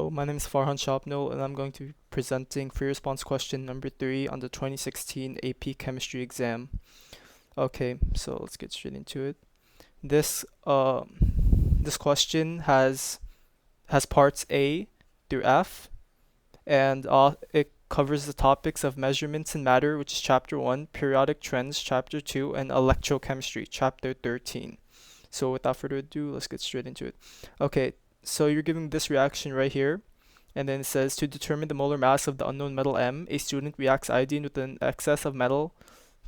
Hello, my name is Farhan Shopnol, and I'm going to be presenting free response question number 3 on the 2016 AP Chemistry exam. Okay, so let's get straight into it. This question has parts A through F, and it covers the topics of measurements in matter, which is chapter 1, periodic trends, chapter 2, and electrochemistry, chapter 13. So without further ado, let's get straight into it. Okay, so you're giving this reaction right here, and then it says to determine the molar mass of the unknown metal M, a student reacts iodine with an excess of metal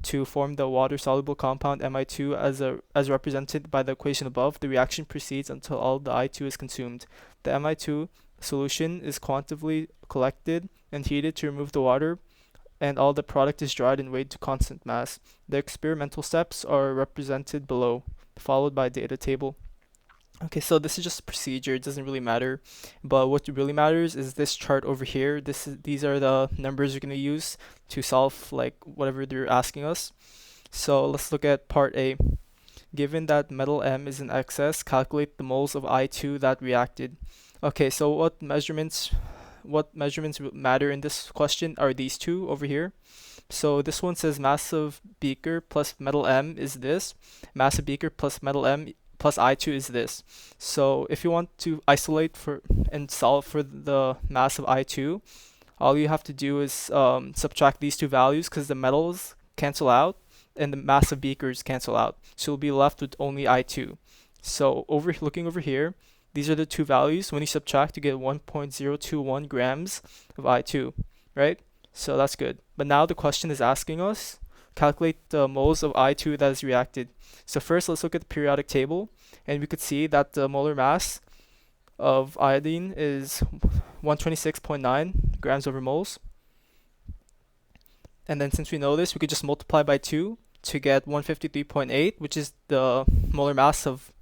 to form the water-soluble compound Mi2 as represented by the equation above. The reaction proceeds until all the I2 is consumed. The Mi2 solution is quantitatively collected and heated to remove the water, and all the product is dried and weighed to constant mass. The experimental steps are represented below, followed by a data table. Okay, so this is just a procedure. It doesn't really matter, but what really matters is this chart over here. These are the numbers you're going to use to solve like whatever they're asking us. So let's look at part A. Given that metal M is in excess, calculate the moles of I2 that reacted. Okay, so what measurements matter in this question are these two over here. So this one says mass of beaker plus metal M is this. Mass of beaker plus metal M plus I2 is this. So if you want to isolate for and solve for the mass of I2, all you have to do is subtract these two values because the metals cancel out and the mass of beakers cancel out. So you'll be left with only I2. So looking over here, these are the two values. When you subtract, you get 1.021 grams of I2, right? So that's good. But now the question is asking us calculate the moles of I2 that is reacted. So first, let's look at the periodic table, and we could see that the molar mass of iodine is 126.9 grams over moles. And then since we know this, we could just multiply by 2 to get 153.8, which is the molar mass of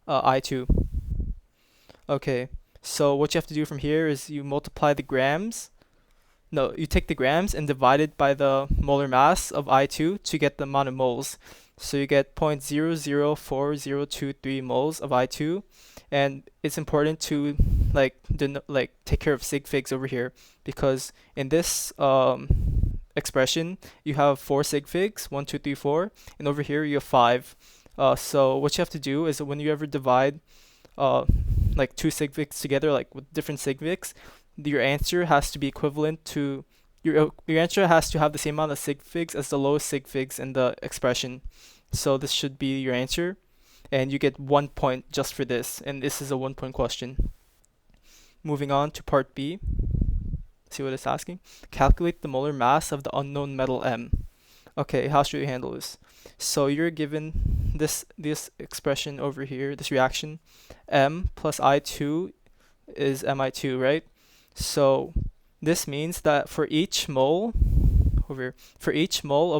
I2. Okay, so what you have to do from here is you multiply the grams. No, you take the grams and divide it by the molar mass of I2 to get the amount of moles. So you get 0.004023 moles of I2, and it's important to take care of sig figs over here, because in this expression you have 4 sig figs, 1, 2, 3, 4, and over here you have 5. So what you have to do is when you ever divide like 2 sig figs together, like with different sig figs, your answer has to be equivalent to your answer has to have the same amount of sig figs as the lowest sig figs in the expression. So this should be your answer, and you get 1 point just for this, and this is a 1-point question. Moving on to part B. See what it's asking? Calculate the molar mass of the unknown metal M. Okay, how should we handle this? So you're given this expression over here, this reaction, M plus I2 is Mi2, right? So this means that for each mole of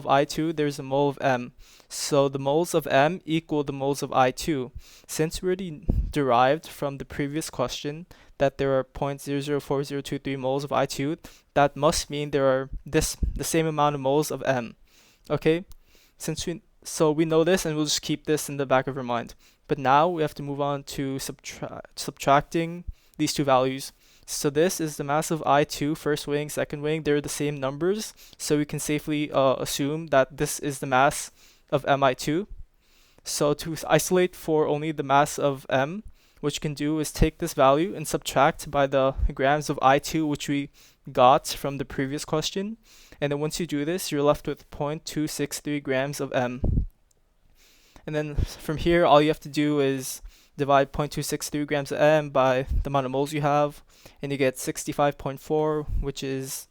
I2, there's a mole of M. So the moles of M equal the moles of I2. Since we already derived from the previous question that there are 0.004023 moles of I2, that must mean there are the same amount of moles of M. Okay? So we know this, and we'll just keep this in the back of our mind. But now we have to move on to subtracting these two values. So this is the mass of I2, first weighing, second weighing. They're the same numbers, so we can safely assume that this is the mass of Mi2. So to isolate for only the mass of M, what you can do is take this value and subtract by the grams of I2 which we got from the previous question. And then once you do this, you're left with 0.263 grams of M. And then from here, all you have to do is divide 0.263 grams of M by the amount of moles you have, and you get 65.4, which is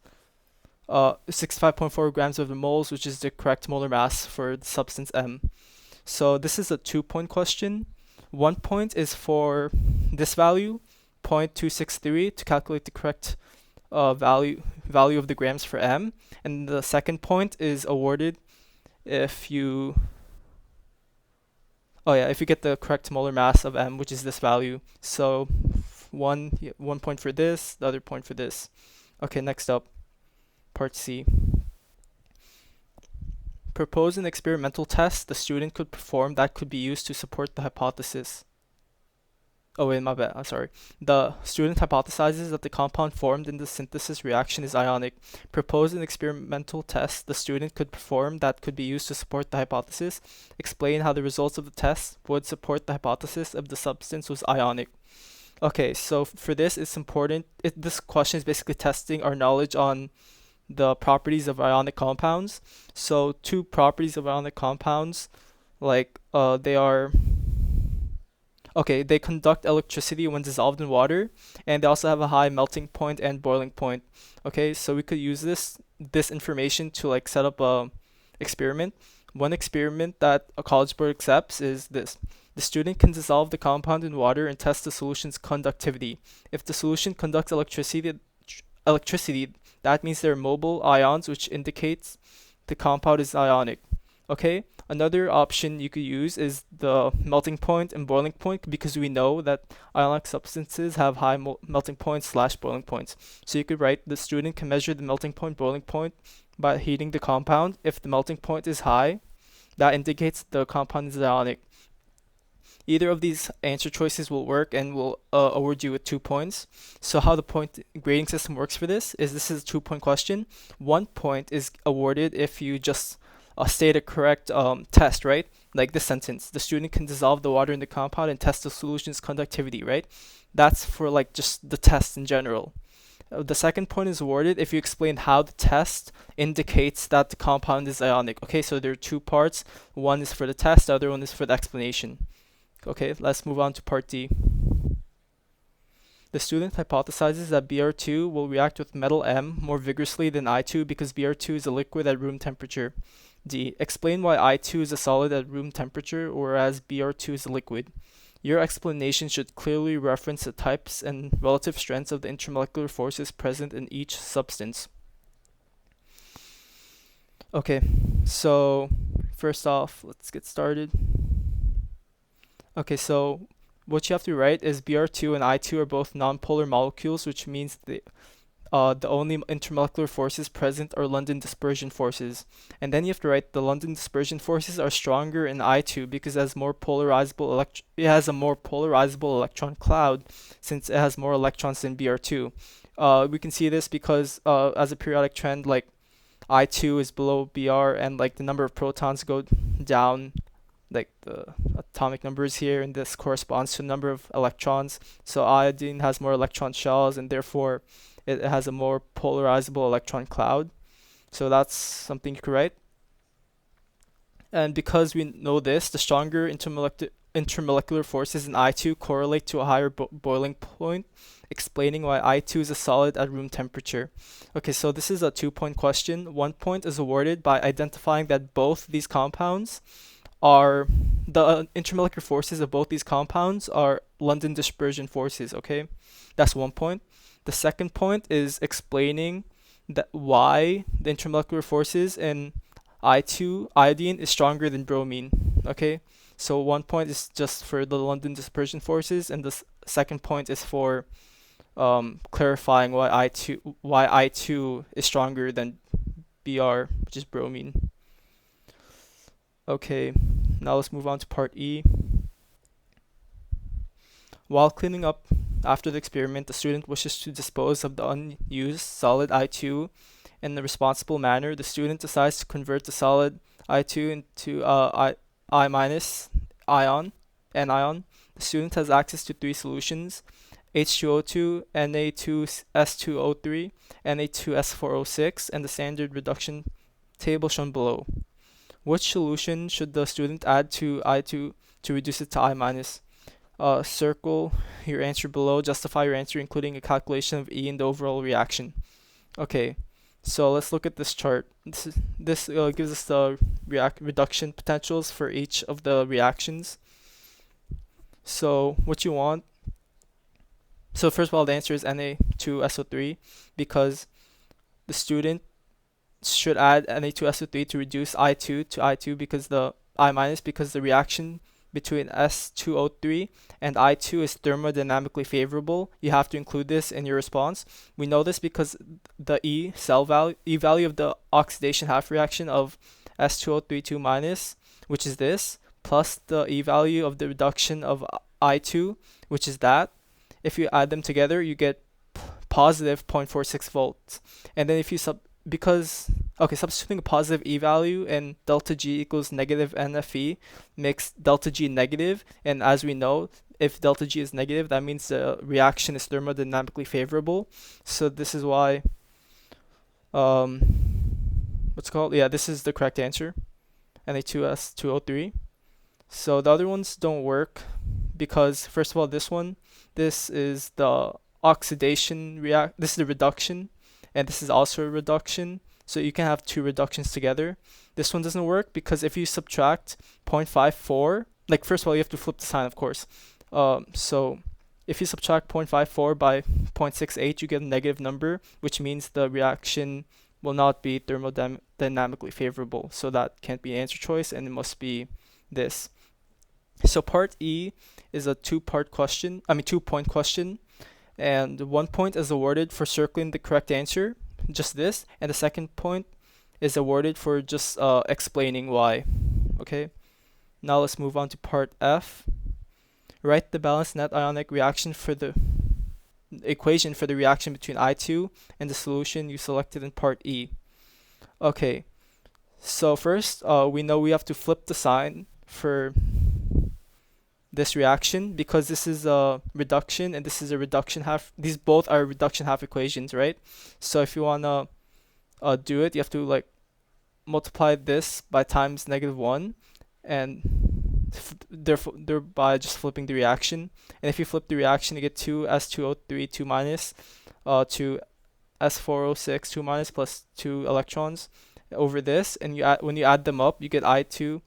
65.4 grams over moles, which is the correct molar mass for the substance M. So this is a 2-point question. 1 point is for this value, 0.263, to calculate the correct value of the grams for M, and the second point is awarded if you get the correct molar mass of M, which is this value. So one point for this, the other point for this. Okay, next up, part C. Propose an experimental test the student could perform that could be used to support the hypothesis. Oh wait, my bad. I'm sorry. The student hypothesizes that the compound formed in the synthesis reaction is ionic. Propose an experimental test the student could perform that could be used to support the hypothesis. Explain how the results of the test would support the hypothesis if the substance was ionic. Okay, so for this, it's important. This question is basically testing our knowledge on the properties of ionic compounds. So two properties of ionic compounds, they are okay, they conduct electricity when dissolved in water, and they also have a high melting point and boiling point. Okay, so we could use this information to like set up a experiment. One experiment that a college board accepts is this. The student can dissolve the compound in water and test the solution's conductivity. If the solution conducts electricity, that means there are mobile ions, which indicates the compound is ionic. Okay, another option you could use is the melting point and boiling point, because we know that ionic substances have high melting points / boiling points. So you could write the student can measure the melting point boiling point by heating the compound. If the melting point is high, that indicates the compound is ionic. Either of these answer choices will work and will award you with 2 points. So how the point grading system works for this is a 2-point question. 1 point is awarded if you just state a correct test, right? Like this sentence: the student can dissolve the water in the compound and test the solution's conductivity, right? That's for like just the test in general. The 2nd point is awarded if you explain how the test indicates that the compound is ionic. Okay, so there are 2 parts. One is for the test, the other one is for the explanation. Okay, let's move on to part D. The student hypothesizes that Br2 will react with metal M more vigorously than I2 because Br2 is a liquid at room temperature. D. Explain why I2 is a solid at room temperature, whereas Br2 is a liquid. Your explanation should clearly reference the types and relative strengths of the intermolecular forces present in each substance. Okay, so first off, let's get started. Okay, so what you have to write is Br2 and I2 are both nonpolar molecules, which means the only intermolecular forces present are London dispersion forces. And then you have to write the London dispersion forces are stronger in I2 because it has a more polarizable electron cloud, since it has more electrons than Br2. We can see this because as a periodic trend, like I2 is below Br, and like the number of protons go down, like the atomic numbers here, and this corresponds to the number of electrons. So iodine has more electron shells, and therefore it has a more polarizable electron cloud. So that's something you could write. And because we know this, the stronger intermolecular forces in I2 correlate to a higher boiling point, explaining why I2 is a solid at room temperature. Okay, so this is a 2-point question. 1 point is awarded by identifying that both these compounds are the intermolecular forces of both these compounds are London dispersion forces. Okay, that's 1 point. The 2nd point is explaining that why the intermolecular forces in I2 iodine is stronger than bromine. Okay, so 1 point is just for the London dispersion forces, and the 2nd point is for clarifying why I2 is stronger than Br, which is bromine. Okay, now let's move on to part E. While cleaning up after the experiment, the student wishes to dispose of the unused solid I2 in a responsible manner. The student decides to convert the solid I2 into I- ion, anion. The student has access to 3 solutions: H2O2, Na2S2O3, Na2S4O6, and the standard reduction table shown below. Which solution should the student add to I2 to reduce it to I-? Circle your answer below. Justify your answer, including a calculation of E in the overall reaction. Okay, so let's look at this chart. This gives us the reduction potentials for each of the reactions. So what you want. So first of all, the answer is Na2SO3, because the student should add Na2SO3 to reduce I2 to I2 because the I- because the reaction between S2O3 and I2 is thermodynamically favorable. You have to include this in your response. We know this because the E value of the oxidation half reaction of S2O3 2-, which is this, plus the E value of the reduction of I2, which is that. If you add them together, you get positive 0.46 volts. And then if you substituting a positive E value and delta G equals negative NFE makes delta G negative. And as we know, if delta G is negative, that means the reaction is thermodynamically favorable. So this is why, this is the correct answer, Na2S2O3. So the other ones don't work because, first of all, this is the this is the reduction, and this is also a reduction. So you can have two reductions together. This one doesn't work because if you subtract 0.54, like first of all, you have to flip the sign, of course. So if you subtract 0.54 by 0.68, you get a negative number, which means the reaction will not be thermodynamically favorable. So that can't be an answer choice, and it must be this. So part E is a two-point question, and 1 point is awarded for circling the correct answer, just this, and the second point is awarded for just explaining why. Okay, now let's move on to part F. Write the balanced net ionic reaction for the equation for the reaction between I2 and the solution you selected in part E. Okay, so first we know we have to flip the sign for this reaction because this is a reduction and this is a reduction half. These both are reduction half equations, right? So if you wanna do it, you have to like multiply this by times -1, and thereby just flipping the reaction. And if you flip the reaction, you get 2s2O3 2 minus 2s4O6 2 minus plus 2 electrons over this, and when you add them up, you get I2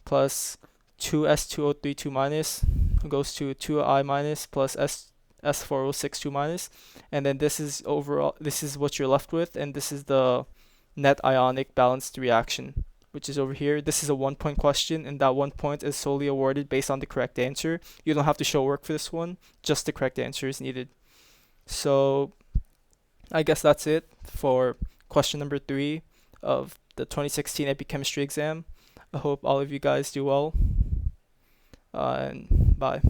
plus 2s2O3 2 minus goes to 2I minus plus s4O6 2 minus, and then this is what you're left with, and this is the net ionic balanced reaction, which is over here. This is a 1 point question, and that 1 point is solely awarded based on the correct answer. You don't have to show work for this one, just the correct answer is needed. So I guess that's it for question number 3 of the 2016 AP Chemistry exam. I hope all of you guys do well, and bye.